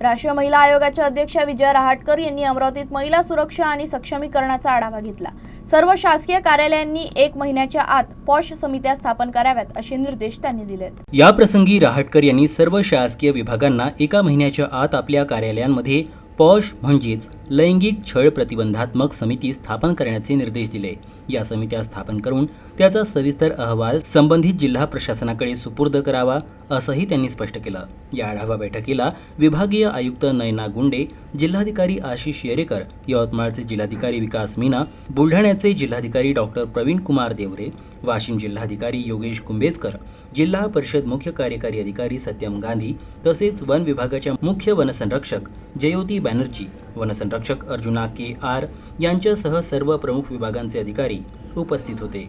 राष्ट्रीय महिला आयोगाच्या अध्यक्षा विजया रहाटकर यांनी अमरावतीत महिला सुरक्षा आणि सक्षमीकरणाचा आढावा घेतला। सर्व शासकीय कार्यालयांनी 1 महिन्याच्या आत पॉश समित्या स्थापन कराव्यात असे निर्देश त्यांनी दिलेत। या प्रसंगी रहाटकर यांनी सर्व शासकीय विभागांना 1 महिन्याच्या आत आपल्या कार्यालयांमध्ये पॉश म्हणजेच लैंगिक छळ प्रतिबंधात्मक समिती स्थापन करण्याचे निर्देश दिले। या समित्या स्थापन करून त्याचा सविस्तर अहवाल संबंधित जिल्हा प्रशासनाकडे सुपूर्द करावा असंही त्यांनी स्पष्ट केलं। या आढावा बैठकीला विभागीय आयुक्त नयना गुंडे, जिल्हाधिकारी आशिष येरेकर, यवतमाळचे जिल्हाधिकारी विकास मीना, बुलढाण्याचे जिल्हाधिकारी डॉक्टर प्रवीण कुमार देवरे, वाशिम जिल्हाधिकारी योगेश कुंभेजकर, जिल्हा परिषद मुख्य कार्यकारी अधिकारी सत्यम गांधी तसेच वन विभागाच्या मुख्य वनसंरक्षक जयोती बॅनर्जी, वनसंरक्षक अर्जुना के आर यांच्यासह सर्व प्रमुख विभागांचे अधिकारी उपस्थित होते।